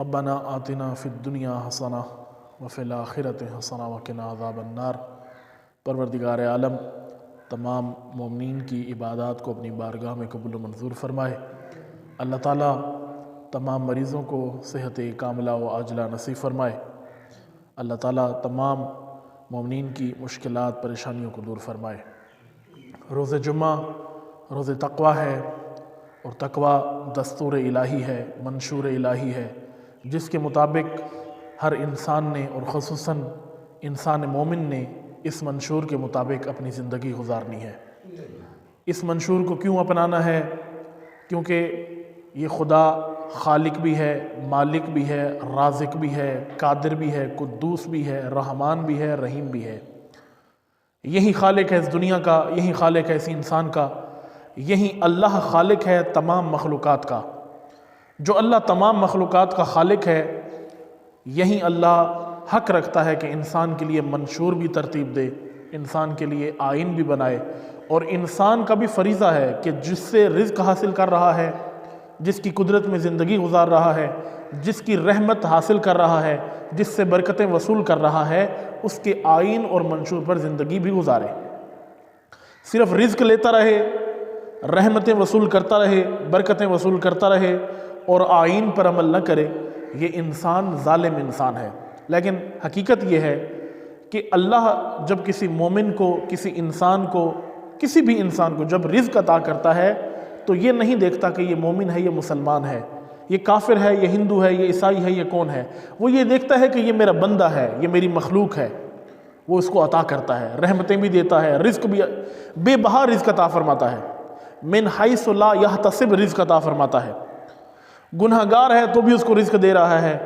ربنا آتنا فی الدنیا حسنہ وفی الآخرۃ حسنہ وقنا عذاب النار۔ پروردگار عالم تمام مومنین کی عبادات کو اپنی بارگاہ میں قبول و منظور فرمائے۔ اللہ تعالیٰ تمام مریضوں کو صحت کاملہ و عاجلہ نصیب فرمائے۔ اللہ تعالیٰ تمام مومنین کی مشکلات پریشانیوں کو دور فرمائے۔ روز جمعہ روز تقویٰ ہے، اور تقویٰ دستور الہی ہے، منشور الہی ہے، جس کے مطابق ہر انسان نے اور خصوصاً انسان مومن نے اس منشور کے مطابق اپنی زندگی گزارنی ہے۔ اس منشور کو کیوں اپنانا ہے؟ کیونکہ یہ خدا خالق بھی ہے، مالک بھی ہے، رازق بھی ہے، قادر بھی ہے، قدوس بھی ہے، رحمان بھی ہے، رحیم بھی ہے۔ یہی خالق ہے اس دنیا کا، یہی خالق ہے اس انسان کا، یہی اللہ خالق ہے تمام مخلوقات کا۔ جو اللہ تمام مخلوقات کا خالق ہے، یہی اللہ حق رکھتا ہے کہ انسان کے لیے منشور بھی ترتیب دے، انسان کے لیے آئین بھی بنائے، اور انسان کا بھی فریضہ ہے کہ جس سے رزق حاصل کر رہا ہے، جس کی قدرت میں زندگی گزار رہا ہے، جس کی رحمت حاصل کر رہا ہے، جس سے برکتیں وصول کر رہا ہے، اس کے آئین اور منشور پر زندگی بھی گزارے۔ صرف رزق لیتا رہے، رحمتیں وصول کرتا رہے، برکتیں وصول کرتا رہے اور آئین پر عمل نہ کرے، یہ انسان ظالم انسان ہے۔ لیکن حقیقت یہ ہے کہ اللہ جب کسی مومن کو، کسی انسان کو، کسی بھی انسان کو جب رزق عطا کرتا ہے تو یہ نہیں دیکھتا کہ یہ مومن ہے، یہ مسلمان ہے، یہ کافر ہے، یہ ہندو ہے، یہ عیسائی ہے، یہ کون ہے۔ وہ یہ دیکھتا ہے کہ یہ میرا بندہ ہے، یہ میری مخلوق ہے، وہ اس کو عطا کرتا ہے، رحمتیں بھی دیتا ہے، رزق بھی بے بہا رزق عطا فرماتا ہے، من حیث لا یحتسب رزق عطا فرماتا ہے۔ گنہگار ہے تو بھی اس کو رزق دے رہا ہے،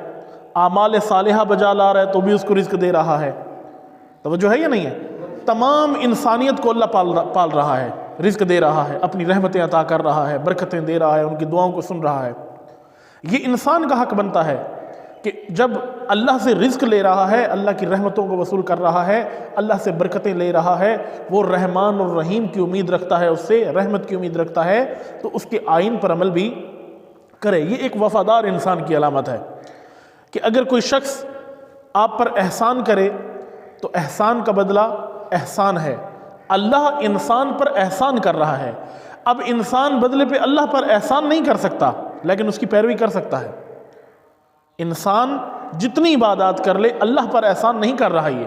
اعمال صالحہ بجا لا رہا ہے تو بھی اس کو رزق دے رہا ہے۔ توجہ ہے یا نہیں ہے؟ تمام انسانیت کو اللہ پال رہا ہے، رزق دے رہا ہے، اپنی رحمتیں عطا کر رہا ہے، برکتیں دے رہا ہے، ان کی دعاؤں کو سن رہا ہے۔ یہ انسان کا حق بنتا ہے کہ جب اللہ سے رزق لے رہا ہے، اللہ کی رحمتوں کو وصول کر رہا ہے، اللہ سے برکتیں لے رہا ہے، وہ رحمان اور رحیم کی امید رکھتا ہے، اس سے رحمت کی امید رکھتا ہے، تو اس کے آئین پر عمل بھی کرے۔ یہ ایک وفادار انسان کی علامت ہے کہ اگر کوئی شخص آپ پر احسان کرے تو احسان کا بدلہ احسان ہے۔ اللہ انسان پر احسان کر رہا ہے، اب انسان بدلے پہ اللہ پر احسان نہیں کر سکتا، لیکن اس کی پیروی کر سکتا ہے۔ انسان جتنی عبادات کر لے، اللہ پر احسان نہیں کر رہا یہ،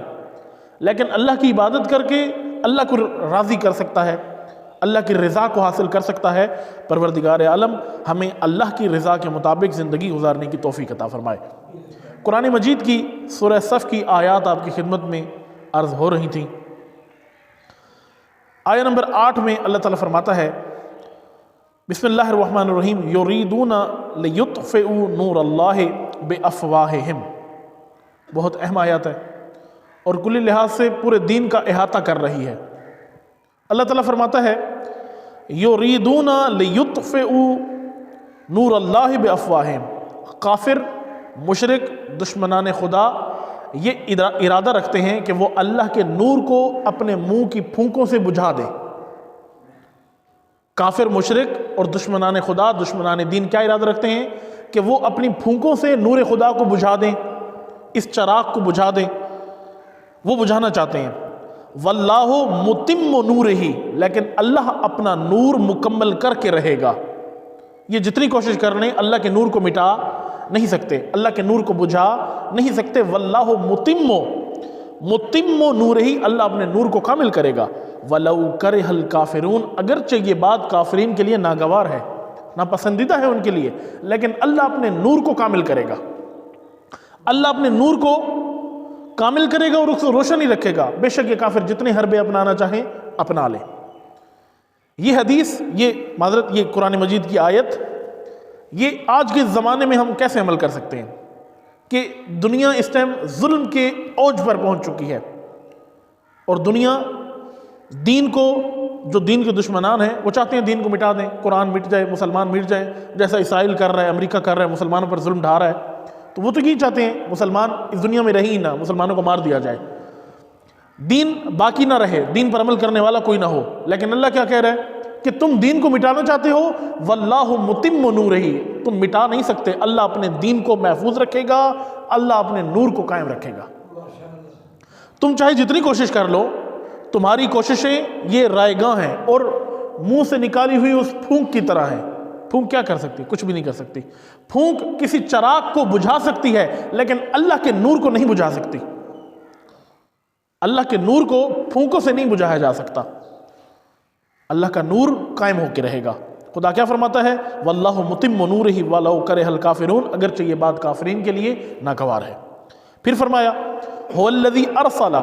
لیکن اللہ کی عبادت کر کے اللہ کو راضی کر سکتا ہے، اللہ کی رضا کو حاصل کر سکتا ہے۔ پروردگار عالم ہمیں اللہ کی رضا کے مطابق زندگی گزارنے کی توفیق عطا فرمائے۔ قرآن مجید کی سورہ صف کی آیات آپ کی خدمت میں عرض ہو رہی تھیں۔ آیہ نمبر 8 میں اللہ تعالیٰ فرماتا ہے، بسم اللہ الرحمن الرحیم، یریدون لیطفئوا نور اللہ بافواہہم۔ بہت اہم آیات ہے اور کلی لحاظ سے پورے دین کا احاطہ کر رہی ہے۔ اللہ تعالیٰ فرماتا ہے، یریدون لیطفئوا نور اللہ بافواہہم۔ کافر، مشرک، دشمنان خدا یہ ارادہ رکھتے ہیں کہ وہ اللہ کے نور کو اپنے منہ کی پھونکوں سے بجھا دے۔ کافر، مشرک اور دشمنان خدا، دشمنان دین کیا ارادہ رکھتے ہیں؟ کہ وہ اپنی پھونکوں سے نور خدا کو بجھا دیں، اس چراغ کو بجھا دیں، وہ بجھانا چاہتے ہیں۔ واللہ متم نورہ، لیکن اللہ اپنا نور مکمل کر کے رہے گا۔ یہ جتنی کوشش کر لیں اللہ کے نور کو مٹا نہیں سکتے، اللہ کے نور کو بجھا نہیں سکتے۔ واللہ متم نورہ، اللہ اپنے نور کو کامل کرے گا۔ وَلَوْ كَرِهَ الْكَافِرُونَ، اگرچہ یہ بات کافرین کے لیے ناگوار ہے، ناپسندیدہ ہے ان کے لیے، لیکن اللہ اپنے نور کو کامل کرے گا۔ اللہ اپنے نور کو کامل کرے گا اور اس کو روشن ہی رکھے گا، بے شک یہ کافر جتنے حربے اپنانا چاہیں اپنا لیں۔ یہ حدیث، یہ قرآن مجید کی آیت، یہ آج کے زمانے میں ہم کیسے عمل کر سکتے ہیں کہ دنیا اس ٹائم ظلم کے اوج پر پہنچ چکی ہے، اور دنیا دین کو، جو دین کے دشمنان ہیں وہ چاہتے ہیں دین کو مٹا دیں، قرآن مٹ جائے، مسلمان مٹ جائیں، جیسا اسرائیل کر رہا ہے، امریکہ کر رہا ہے، مسلمانوں پر ظلم ڈھا رہا ہے۔ تو وہ تو یہی چاہتے ہیں مسلمان اس دنیا میں رہی ہی نہ، مسلمانوں کو مار دیا جائے، دین باقی نہ رہے، دین پر عمل کرنے والا کوئی نہ ہو۔ لیکن اللہ کیا کہہ رہا ہے کہ تم دین کو مٹانا چاہتے ہو، واللہ متم نورہ، تم مٹا نہیں سکتے، اللہ اپنے دین کو محفوظ رکھے گا، اللہ اپنے نور کو قائم رکھے گا۔ تم چاہے جتنی کوشش کر لو، تمہاری کوششیں یہ رائے گاں ہیں اور منہ سے نکالی ہوئی اس پھونک کی طرح ہیں۔ پھونک کیا کر سکتی؟ کچھ بھی نہیں کر سکتی۔ پھونک کسی چراغ کو بجھا سکتی ہے لیکن اللہ کے نور کو نہیں بجھا سکتی۔ اللہ کے نور کو پھونکوں سے نہیں بجھایا جا سکتا، اللہ کا نور قائم ہو کے رہے گا۔ خدا کیا فرماتا ہے؟ واللہ متم نورہ ولو کرہ الکافرون، اگرچہ یہ بات کافرین کے لیے ناگوار ہے۔ پھر فرمایا هو الذی ارسل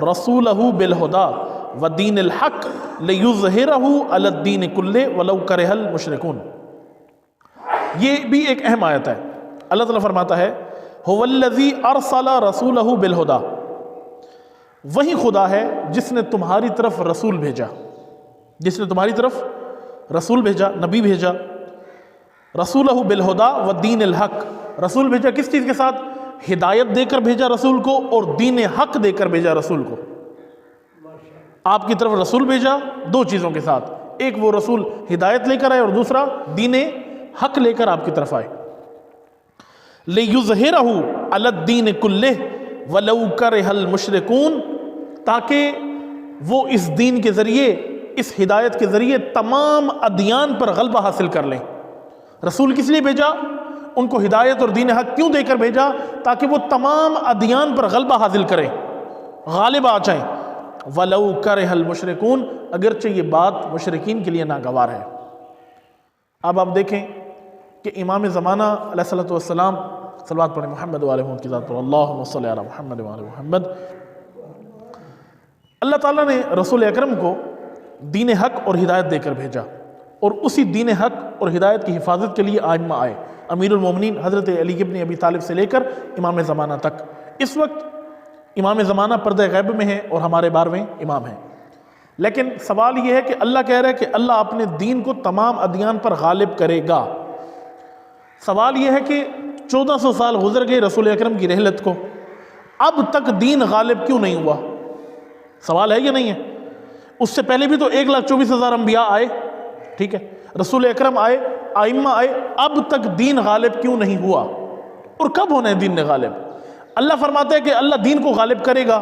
رسولہ بالہدی ودین الحق لیظہرہ علی الدین کلہ ولو کرہ المشرکون۔ یہ بھی ایک اہم آیت ہے۔ اللہ تعالیٰ فرماتا ہے هو الذی ارسل رسولہ بالہدی، وہی خدا ہے جس نے تمہاری طرف رسول بھیجا، جس نے تمہاری طرف رسول بھیجا، نبی بھیجا۔ رسولہ بالہدی ودین الحق، رسول بھیجا کس چیز کے ساتھ؟ ہدایت دے کر بھیجا رسول کو اور دین حق دے کر بھیجا رسول کو۔ آپ کی طرف رسول بھیجا دو چیزوں کے ساتھ، ایک وہ رسول ہدایت لے کر آئے اور دوسرا دین حق لے کر آپ کی طرف آئے۔ لیظہرہ علی الدین کلہ ولو کرہ المشرکون، تاکہ وہ اس دین کے ذریعے، اس ہدایت کے ذریعے تمام ادیان پر غلبہ حاصل کر لیں۔ رسول کس لیے بھیجا؟ ان کو ہدایت اور دین حق کیوں دے کر بھیجا؟ تاکہ وہ تمام ادیان پر غلبہ حاصل کریں، غالب آ جائیں۔ وَلَوْ كَرِهَ الْمُشْرِكُونَ، اگرچہ یہ بات مشرکین کے لیے ناگوار ہے۔ اب آپ دیکھیں کہ امام زمانہ علیہ الصلوۃ والسلام، صلوات پڑھیں محمد و آل محمد کی ذات پر، اللہم صلی علی محمد و آل محمد۔ اللہ تعالیٰ نے رسول اکرم کو دین حق اور ہدایت دے کر بھیجا، اور اسی دین حق اور ہدایت کی حفاظت کے لیے ائمہ آئے، امیر المومنین حضرت علی ابن ابی طالب سے لے کر امام زمانہ تک۔ اس وقت امام زمانہ پردہ غیب میں ہیں اور ہمارے 12ویں امام ہیں، لیکن سوال یہ ہے کہ اللہ کہہ رہا ہے کہ اللہ اپنے دین کو تمام ادیان پر غالب کرے گا۔ سوال یہ ہے کہ 1400 سال گزر گئے رسول اکرم کی رحلت کو، اب تک دین غالب کیوں نہیں ہوا؟ سوال ہے یا نہیں ہے؟ اس سے پہلے بھی تو 1,24,000 انبیاء آئے، ٹھیک ہے، رسول اکرم آئے، ائمہ آئے، اب تک دین غالب کیوں نہیں ہوا؟ اور کب ہونا ہے دین نے غالب؟ اللہ فرماتا ہے کہ اللہ دین کو غالب کرے گا۔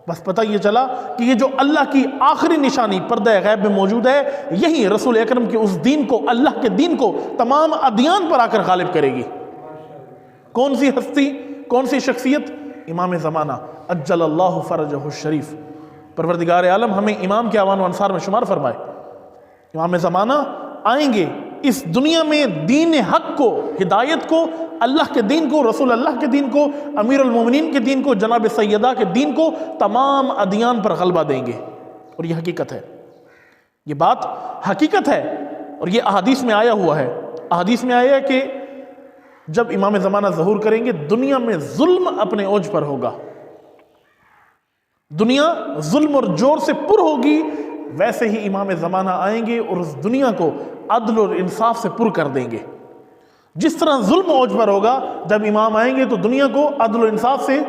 بس پتہ یہ چلا کہ یہ جو اللہ کی آخری نشانی پردہ غیب میں موجود ہے، یہی رسول اکرم کے اس دین کو، اللہ کے دین کو تمام ادیان پر آ کر غالب کرے گی۔ کون سی ہستی، کون سی شخصیت؟ امام زمانہ عجل اللہ فرجہ الشریف۔ پروردگار عالم ہمیں امام کے اعوان و انصار میں شمار فرمائے۔ امام زمانہ آئیں گے اس دنیا میں دین حق کو، ہدایت کو، اللہ کے دین کو، رسول اللہ کے دین کو، امیر المومنین کے دین کو، جناب سیدہ کے دین کو تمام ادیان پر غلبہ دیں گے، اور یہ حقیقت ہے، یہ بات حقیقت ہے، اور یہ احادیث میں آیا ہوا ہے۔ احادیث میں آیا ہے کہ جب امام زمانہ ظہور کریں گے دنیا میں ظلم اپنے اوج پر ہوگا، دنیا ظلم اور جور سے پر ہوگی، ویسے ہی امام زمانہ آئیں گے اور اس دنیا کو عدل اور انصاف سے پر کر دیں گے۔ جس طرح ظلم اوج پر ہوگا، جب امام آئیں گے تو دنیا کو عدل و انصاف سے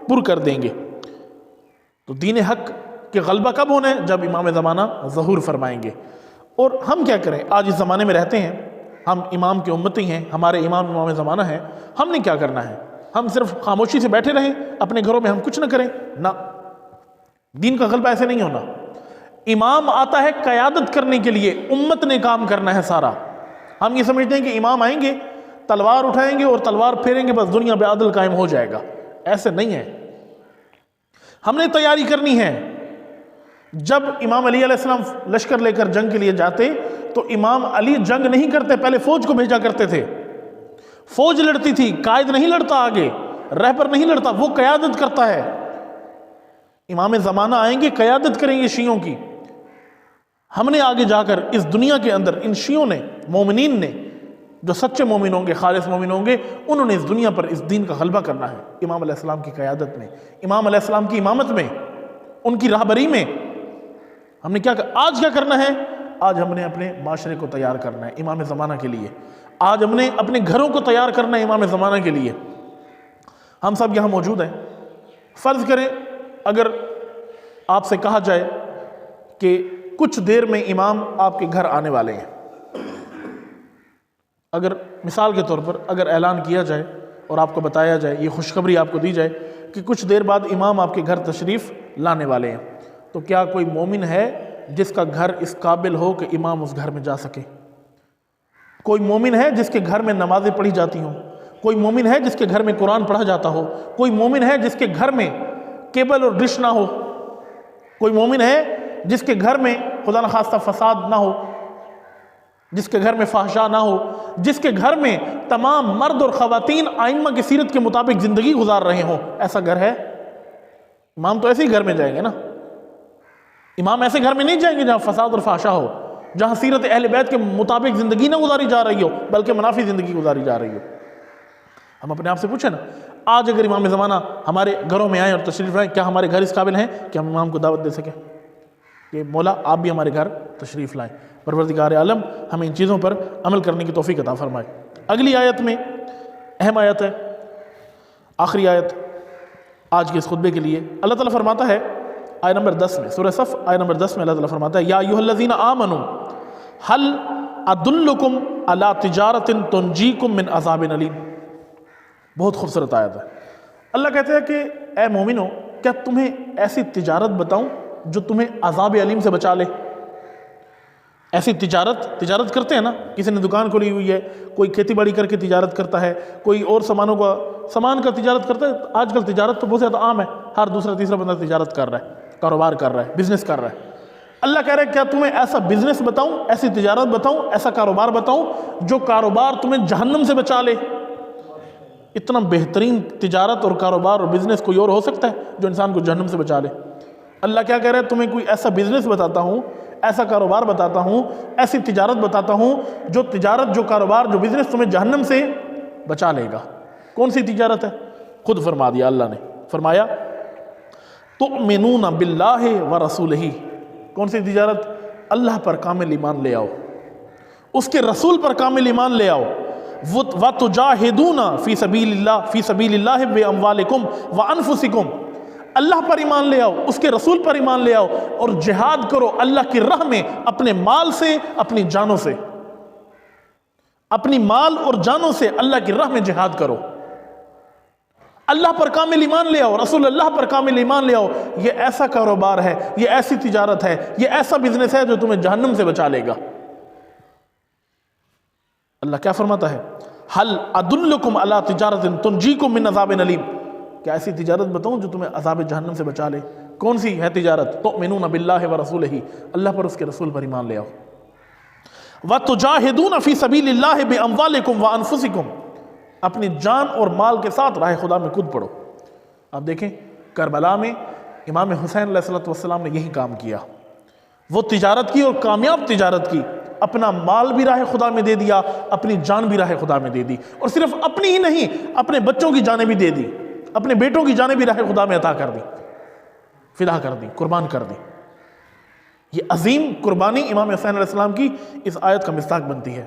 پر کر دیں گے۔ تو دین حق کے غلبہ کب ہونا ہے؟ جب امام زمانہ ظہور فرمائیں گے۔ اور ہم کیا کریں؟ آج اس زمانے میں رہتے ہیں، ہم امام کے امتی ہیں، ہمارے امام زمانہ ہیں، ہم نے کیا کرنا ہے؟ ہم صرف خاموشی سے بیٹھے رہیں اپنے گھروں میں، ہم کچھ نہ کریں؟ نہ، دین کا غلبہ ایسے نہیں ہونا۔ امام آتا ہے قیادت کرنے کے لیے، امت نے کام کرنا ہے سارا۔ ہم یہ سمجھتے ہیں کہ امام آئیں گے، تلوار اٹھائیں گے اور تلوار پھیریں گے، بس دنیا پہ عدل قائم ہو جائے گا۔ ایسے نہیں ہے، ہم نے تیاری کرنی ہے۔ جب امام علی علیہ السلام لشکر لے کر جنگ کے لیے جاتے تو امام علی جنگ نہیں کرتے، پہلے فوج کو بھیجا کرتے تھے، فوج لڑتی تھی، قائد نہیں لڑتا، آگے رہبر نہیں لڑتا، وہ قیادت کرتا ہے۔ امام زمانہ آئیں گے، قیادت کریں گے شیعوں کی۔ ہم نے آگے جا کر اس دنیا کے اندر ان شیعوں نے، مومنین نے، جو سچے مومن ہوں گے، خالص مومن ہوں گے، انہوں نے اس دنیا پر اس دین کا غلبہ کرنا ہے، امام علیہ السلام کی قیادت میں، امام علیہ السلام کی امامت میں، ان کی راہبری میں۔ ہم نے آج کیا کرنا ہے؟ آج ہم نے اپنے معاشرے کو تیار کرنا ہے امام زمانہ کے لیے، آج ہم نے اپنے گھروں کو تیار کرنا ہے امام زمانہ کے لیے۔ ہم سب یہاں موجود ہیں، فرض کریں اگر آپ سے کہا جائے کہ کچھ دیر میں امام آپ کے گھر آنے والے ہیں. اگر مثال کے طور پر اگر اعلان کیا جائے اور آپ کو بتایا جائے، یہ خوشخبری آپ کو دی جائے کہ کچھ دیر بعد امام آپ کے گھر تشریف لانے والے ہیں، تو کیا کوئی مومن ہے جس کا گھر اس قابل ہو کہ امام اس گھر میں جا سکے؟ کوئی مومن ہے جس کے گھر میں نمازیں پڑھی جاتی ہوں؟ کوئی مومن ہے جس کے گھر میں قرآن پڑھا جاتا ہو؟ کوئی مومن ہے جس کے گھر میں کیبل اور ڈش نہ ہو؟ کوئی مومن ہے جس کے گھر میں خدا نخواستہ فساد نہ ہو، جس کے گھر میں فحشاء نہ ہو، جس کے گھر میں تمام مرد اور خواتین آئمہ کی سیرت کے مطابق زندگی گزار رہے ہوں؟ ایسا گھر ہے؟ امام تو ایسے ہی گھر میں جائیں گے نا. امام ایسے گھر میں نہیں جائیں گے جہاں فساد اور فحشاء ہو، جہاں سیرت اہل بیت کے مطابق زندگی نہ گزاری جا رہی ہو بلکہ منافی زندگی گزاری جا رہی ہو. ہم اپنے آپ سے پوچھیں نا، آج اگر امام زمانہ ہمارے گھروں میں آئیں اور تشریف لائیں، کیا ہمارے گھر اس قابل ہیں کہ ہم امام کو دعوت دے سکیں کہ مولا آپ بھی ہمارے گھر تشریف لائیں؟ پروردگار عالم ہمیں ان چیزوں پر عمل کرنے کی توفیق عطا فرمائے. اگلی آیت میں اہم آیت ہے، آخری آیت آج کے اس خطبے کے لیے. اللہ تعالیٰ فرماتا ہے آیت نمبر 10 میں، سورہ صف آیت نمبر 10 میں اللہ تعالیٰ فرماتا ہے یا ایھا الذین آمنوا هل ادلکم علی تجارۃ تنجیکم من عذاب علیم. بہت خوبصورت آیت ہے. اللہ کہتے ہیں کہ اے مومنو، کیا تمہیں ایسی تجارت بتاؤں جو تمہیں عذاب علیم سے بچا لے؟ ایسی تجارت کرتے ہیں نا، کسی نے دکان کھولی ہوئی ہے، کوئی کھیتی باڑی کر کے تجارت کرتا ہے، کوئی اور سامان کا تجارت کرتا ہے. آج کل تجارت تو بہت زیادہ عام ہے، ہر دوسرا تیسرا بندہ تجارت کر رہا ہے، کاروبار کر رہا ہے، بزنس کر رہا ہے. اللہ کہہ رہا ہے کیا تمہیں ایسا بزنس بتاؤں، ایسی تجارت بتاؤں، ایسا کاروبار بتاؤں جو کاروبار تمہیں جہنم سے بچا لے؟ اتنا بہترین تجارت اور کاروبار اور بزنس کوئی اور ہو سکتا ہے جو انسان کو جہنم سے بچا لے؟ اللہ کیا کہہ رہا ہے، تمہیں کوئی ایسا بزنس بتاتا ہوں، ایسا کاروبار بتاتا ہوں، ایسی تجارت بتاتا ہوں جو تجارت، جو کاروبار، جو بزنس تمہیں جہنم سے بچا لے گا. کون سی تجارت ہے؟ خود فرما دیا اللہ نے، فرمایا تؤمنون باللہ ورسولہ. کون سی تجارت؟ اللہ پر کامل ایمان لے آؤ، اس کے رسول پر کامل ایمان لے آؤ. وَتُجَاهِدُونَ فِي سَبِيلِ اللَّهِ بِأَمْوَالِكُمْ وَأَنفُسِكُمْ. اللہ پر ایمان لے آؤ، اس کے رسول پر ایمان لے آؤ اور جہاد کرو اللہ کی راہ میں اپنے مال سے، اپنی جانوں سے. اپنی مال اور جانوں سے اللہ کی راہ میں جہاد کرو. اللہ پر کامل ایمان لے آؤ، رسول اللہ پر کامل ایمان لے آؤ. یہ ایسا کاروبار ہے، یہ ایسی تجارت ہے، یہ ایسا بزنس ہے جو تمہیں جہنم سے بچا لے گا. اللہ کیا فرماتا ہے؟ هل ادلکم علی تجارۃ تنجیکم من عذاب علیم. کیا ایسی تجارت بتاؤں جو تمہیں عذاب جہنم سے بچا لے؟ کون سی ہے تجارت؟ تؤمنون باللہ ورسولہ، اللہ پر اس کے رسول پر ایمان لے آؤ. وَتُجَاهِدُونَ فِي سَبِيلِ اللَّهِ بِأَمْوَالِكُمْ وَأَنفُسِكُمْ. اپنی جان اور مال کے ساتھ راہ خدا میں کود پڑو. آپ دیکھیں کربلا میں امام حسین علیہ السلام نے یہی کام کیا. وہ تجارت کی اور کامیاب تجارت کی، اپنا مال بھی راہ خدا میں دے دیا، اپنی جان بھی راہ خدا میں دے دی، اور صرف اپنی ہی نہیں، اپنے بچوں کی جانیں بھی دے دی، اپنے بیٹوں کی جانیں بھی راہ خدا میں عطا کر دی، فدا کر دی، قربان کر دی. یہ عظیم قربانی امام حسین علیہ السلام کی اس آیت کا مصداق بنتی ہے.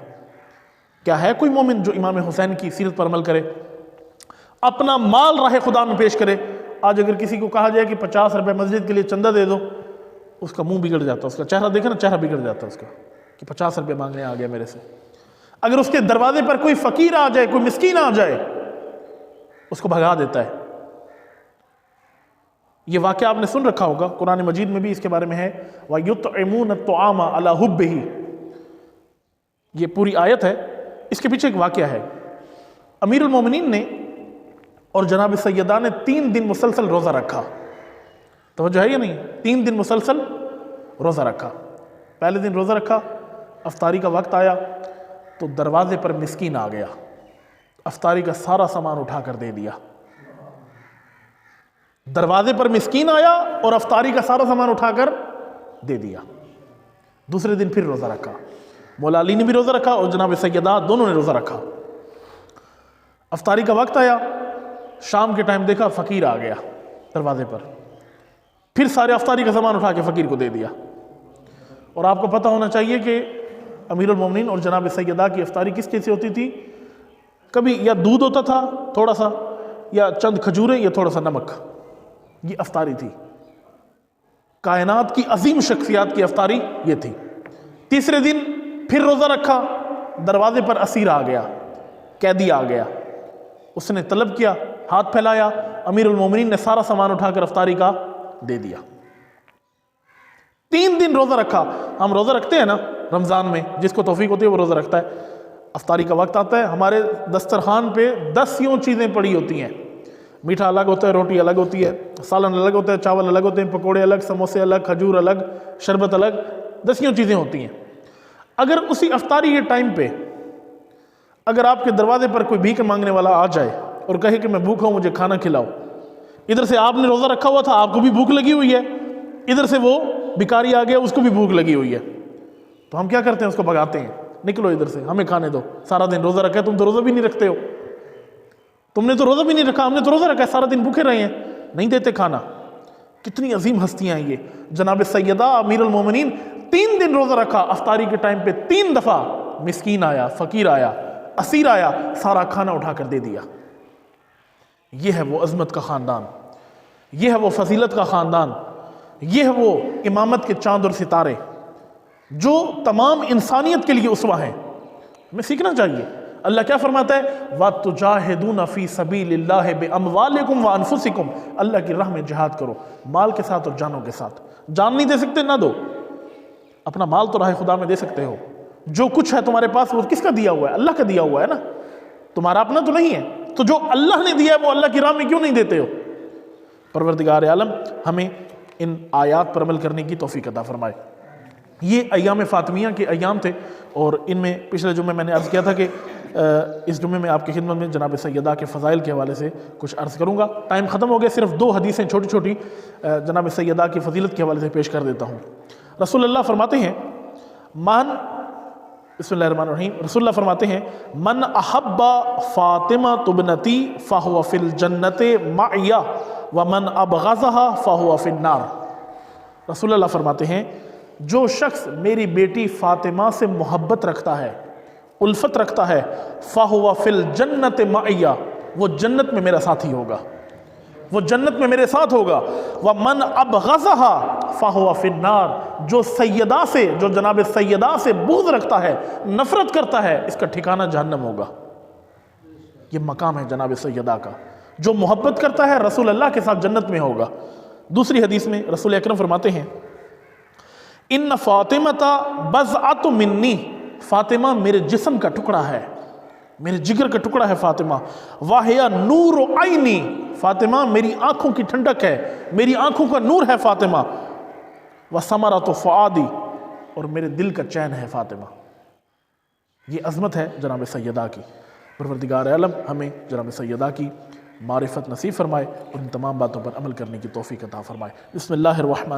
کیا ہے کوئی مومن جو امام حسین کی سیرت پر عمل کرے، اپنا مال راہ خدا میں پیش کرے؟ آج اگر کسی کو کہا جائے کہ 50 روپے مسجد کے لیے چندہ دے دو، اس کا منہ بگڑ جاتا، اس کا چہرہ دیکھیں نا، چہرہ بگڑ جاتا اس کا کہ 50 روپے مانگنے آ گیا میرے سے. اگر اس کے دروازے پر کوئی فقیر آ جائے، کوئی مسکین آ جائے، اس کو بھگا دیتا ہے. یہ واقعہ آپ نے سن رکھا ہوگا، قرآن مجید میں بھی اس کے بارے میں ہے وَيُطْعِمُونَ الطَّعَامَ عَلَى حُبِّهِ. یہ پوری آیت ہے، اس کے پیچھے ایک واقعہ ہے. امیر المومنین نے اور جناب سیدہ نے 3 دن مسلسل روزہ رکھا. توجہ ہے یا نہیں؟ 3 دن مسلسل روزہ رکھا. پہلے دن روزہ رکھا، افطاری کا وقت آیا تو دروازے پر مسکین آ گیا، افطاری کا سارا سامان اٹھا کر دے دیا. دروازے پر مسکین آیا اور افطاری کا سارا سامان اٹھا کر دے دیا. دوسرے دن پھر روزہ رکھا، مولا علی نے بھی روزہ رکھا اور جناب سیدہ دونوں نے روزہ رکھا. افطاری کا وقت آیا، شام کے ٹائم دیکھا فقیر آ گیا دروازے پر، پھر سارے افطاری کا سامان اٹھا کے فقیر کو دے دیا. اور آپ کو پتہ ہونا چاہیے کہ امیر المومنین اور جناب سیدہ کی افطاری کس چیز سے ہوتی تھی؟ کبھی یا دودھ ہوتا تھا تھوڑا سا، یا چند کھجوریں، یا تھوڑا سا نمک. یہ افطاری تھی. کائنات کی عظیم شخصیات کی افطاری یہ تھی۔ تیسرے دن پھر روزہ رکھا، دروازے پر اسیر آ گیا، قیدی آ گیا، اس نے طلب کیا، ہاتھ پھیلایا، امیر المومنین نے سارا سامان اٹھا کر افطاری کا دے دیا۔ 3 دن روزہ رکھا۔ ہم روزہ رکھتے ہیں نا رمضان میں، جس کو توفیق ہوتی ہے وہ روزہ رکھتا ہے، افطاری کا وقت آتا ہے، ہمارے دسترخوان پہ 10 یوں چیزیں پڑی ہوتی ہیں، میٹھا الگ ہوتا ہے، روٹی الگ ہوتی ہے، سالن الگ ہوتا ہے، چاول الگ ہوتے ہیں، پکوڑے الگ، سموسے الگ، کھجور الگ، شربت الگ، 10 یوں چیزیں ہوتی ہیں۔ اگر اسی افطاری کے ٹائم پہ اگر آپ کے دروازے پر کوئی بھیک مانگنے والا آ جائے اور کہے کہ میں بھوکا ہوں مجھے کھانا کھلاؤ، ادھر سے آپ نے روزہ رکھا ہوا تھا، آپ کو بھی بھوک لگی ہوئی ہے، ادھر سے وہ بھکاری آ گیا، اس کو بھی بھوک لگی ہوئی ہے، تو ہم کیا کرتے ہیں؟ اس کو بھگاتے ہیں، نکلو ادھر سے، ہمیں کھانے دو، سارا دن روزہ رکھا ہے، تم تو روزہ بھی نہیں رکھتے ہو، تم نے تو روزہ بھی نہیں رکھا، ہم نے تو روزہ رکھا ہے، سارا دن بھوکے رہے ہیں، نہیں دیتے کھانا۔ کتنی عظیم ہستیاں ہیں یہ۔ جناب سیدہ امیر المومنین 3 دن روزہ رکھا، افطاری کے ٹائم پہ 3 دفعہ مسکین آیا، فقیر آیا، اسیر آیا، سارا کھانا اٹھا کر دے دیا۔ یہ ہے وہ عظمت کا خاندان، یہ ہے وہ فضیلت کا خاندان، یہ ہے وہ امامت کے چاند اور ستارے جو تمام انسانیت کے لیے اسوہ ہیں۔ ہمیں سیکھنا چاہیے۔ اللہ کیا فرماتا ہے؟ وَتُجَاهِدُونَ فِي سَبِيلِ اللَّهِ بِأَمْوَالِكُمْ وَأَنفُسِكُمْ، اللہ کی راہ میں جہاد کرو، مال کے ساتھ اور جانوں کے ساتھ۔ جان نہیں دے سکتے نہ دو، اپنا مال تو راہ خدا میں دے سکتے ہو، جو کچھ ہے تمہارے پاس وہ کس کا دیا ہوا ہے؟ اللہ کا دیا ہوا ہے نا، تمہارا اپنا تو نہیں ہے، تو جو اللہ نے دیا ہے وہ اللہ کی راہ میں کیوں نہیں دیتے ہو؟ پروردگار عالم ہمیں ان آیات پر عمل کرنے کی توفیق عطا فرمائے۔ یہ ایام فاطمیہ کے ایام تھے، اور ان میں پچھلے جمعے میں نے عرض کیا تھا کہ اس جمعے میں آپ کی خدمت میں جناب سیدہ کے فضائل کے حوالے سے کچھ عرض کروں گا۔ ٹائم ختم ہو گیا، صرف 2 حدیثیں چھوٹی چھوٹی جناب سیدہ کی فضیلت کے حوالے سے پیش کر دیتا ہوں۔ رسول اللہ فرماتے ہیں بسم اللہ الرحمن الرحیم، رسول اللہ فرماتے ہیں من احب فاطمہ ابنتی فہو فی الجنت معی ومن ابغضها فہو فی النار۔ رسول اللہ فرماتے ہیں جو شخص میری بیٹی فاطمہ سے محبت رکھتا ہے، الفت رکھتا ہے، فہو فی الجنت معی، وہ جنت میں میرا ساتھی ہوگا، وہ جنت میں میرے ساتھ ہوگا۔ وَمَنْ أَبْغَضَهَا فَهُوَ فِي النَّارِ، جو سیدہ سے، جو جناب سیدہ سے بغض رکھتا ہے، نفرت کرتا ہے، اس کا ٹھکانہ جہنم ہوگا۔ یہ مقام ہے جناب سیدہ کا، جو محبت کرتا ہے رسول اللہ کے ساتھ جنت میں ہوگا۔ دوسری حدیث میں رسول اکرم فرماتے ہیں ان فاطمہ بضعۃ منی، فاطمہ میرے جسم کا ٹکڑا ہے، میرے جگر کا ٹکڑا ہے فاطمہ۔ وَهِيَ نُورُ عَيْنِي، فاطمہ میری آنکھوں کی ٹھنڈک ہے، میری آنکھوں کا نور ہے فاطمہ۔ وَثَمَرَةُ فُؤَادِي، اور میرے دل کا چین ہے فاطمہ۔ یہ عظمت ہے جناب سیدہ کی۔ پروردگار عالم ہمیں جناب سیدہ کی معرفت نصیب فرمائے اور ان تمام باتوں پر عمل کرنے کی توفیق عطا فرمائے۔ بسم اللہ الرحمن